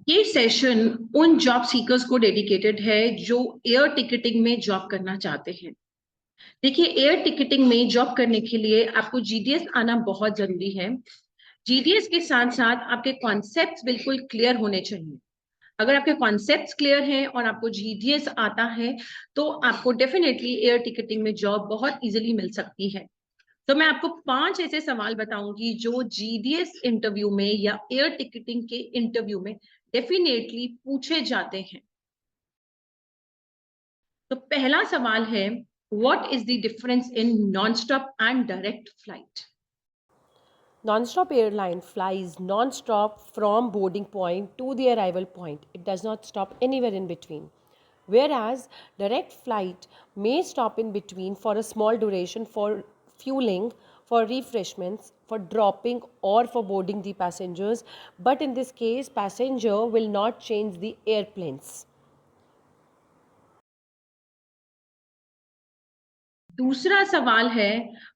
ये सेशन उन job seekers को डेडिकेटेड है जो एयर टिकटिंग में जॉब करना चाहते हैं। देखिए, एयर टिकटिंग में जॉब करने के लिए आपको जीडीएस आना बहुत जरूरी है। जीडीएस के साथ साथ आपके कॉन्सेप्ट्स बिल्कुल क्लियर होने चाहिए। अगर आपके कॉन्सेप्ट्स क्लियर हैं और आपको जीडीएस आता है तो आपको डेफिनेटली एयर टिकटिंग में जॉब बहुत इजीली मिल सकती है। तो मैं आपको 5 ऐसे सवाल बताऊंगी जो जीडीएस इंटरव्यू में या एयर टिकटिंग के इंटरव्यू में डेफिनेटली पूछे जाते हैं। तो पहला सवाल है, what is the difference in non stop and direct flight? Non-stop airline flies non-stop from boarding point to the arrival point. It does not stop anywhere in between. Whereas direct flight may stop in between for a small duration for fueling, for refreshments, for dropping or for boarding the passengers. But in this case, passenger will not change the airplanes. दूसरा सवाल है,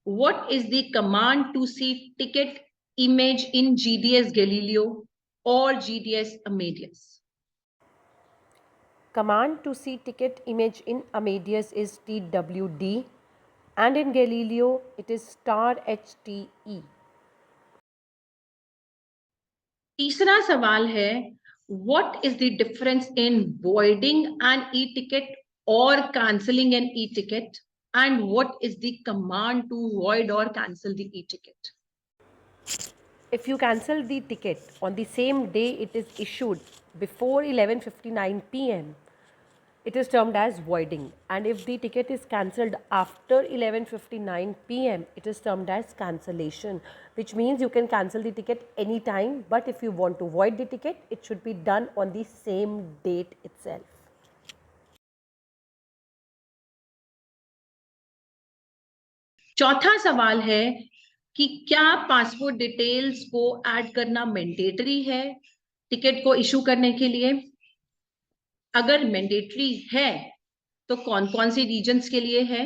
what is the command to see ticket image in GDS Galileo और GDS Amadeus? Command to see ticket image in Amadeus is TWD and in Galileo it is star HTE. तीसरा सवाल है, what is the difference in voiding an e ticket और cancelling an e ticket and what is the command to void और cancel the e ticket? If you cancel the ticket on the same day it is issued before 11:59 p.m. it is termed as voiding, and if the ticket is cancelled after 11:59 p.m. it is termed as cancellation, which means you can cancel the ticket anytime, but if you want to void the ticket it should be done on the same date itself. चौथा सवाल है कि क्या passport details को add करना mandatory है ticket को issue करने के लिए? अगर मैंडेटरी है तो कौन कौन सी रीजन्स के लिए है?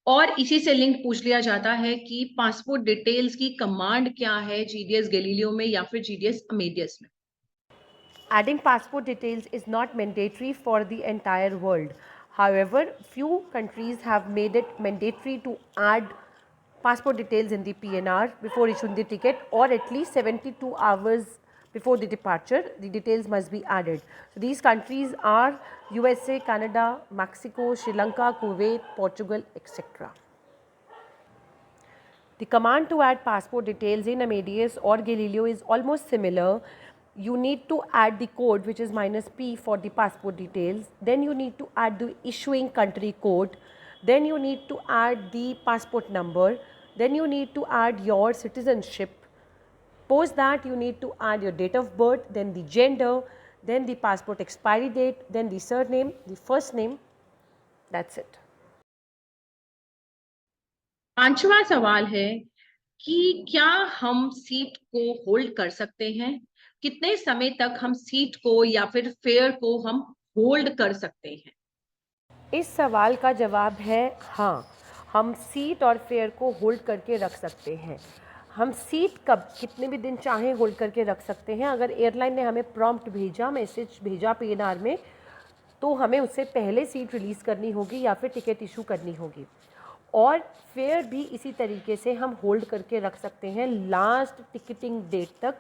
और इसी से लिंक पूछ लिया जाता है कि पासपोर्ट डिटेल्स की कमांड क्या है जीडीएस गैलीलियो में या फिर जीडीएस अमेडियस में? Adding passport details is not mandatory for the entire world. However, few countries have made it mandatory to add passport details in the PNR before issuing the ticket, or at least 72 hours before the departure, the details must be added. So these countries are USA, Canada, Mexico, Sri Lanka, Kuwait, Portugal, etc. The command to add passport details in Amadeus or Galileo is almost similar. You need to add the code, which is -P for the passport details. Then you need to add the issuing country code. Then you need to add the passport number. Then you need to add your citizenship. Post that you need to add your date of birth, then the gender, then the passport expiry date, then the surname, the first name. That's it. पांचवा सवाल है कि क्या हम seat को hold कर सकते हैं? कितने समय तक हम सीट को या फिर फेयर को हम होल्ड कर सकते हैं? इस सवाल का जवाब है हाँ, हम सीट और फेयर को होल्ड करके रख सकते हैं। हम सीट कब कितने भी दिन चाहें होल्ड करके रख सकते हैं। अगर एयरलाइन ने हमें प्रॉम्प्ट भेजा, मैसेज भेजा पीएनआर में, तो हमें उससे पहले सीट रिलीज़ करनी होगी या फिर टिकट इशू करनी होगी। और फेयर भी इसी तरीके से हम होल्ड करके रख सकते हैं लास्ट टिकटिंग डेट तक,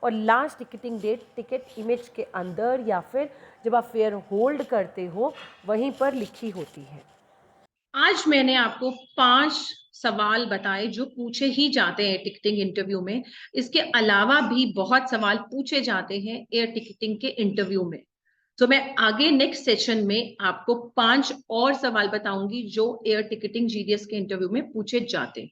और last ticketing date ticket image के अंदर या फिर जब आप फेयर होल्ड करते हो वहीं पर लिखी होती है। आज मैंने आपको 5 सवाल बताए जो पूछे ही जाते हैं टिकटिंग इंटरव्यू में। इसके अलावा भी बहुत सवाल पूछे जाते हैं एयर टिकटिंग के इंटरव्यू में। तो मैं आगे नेक्स्ट सेशन में आपको 5 और सवाल बताऊंगी जो एयर टिकटिंग जीडीएस के इंटरव्यू में पूछे जाते हैं।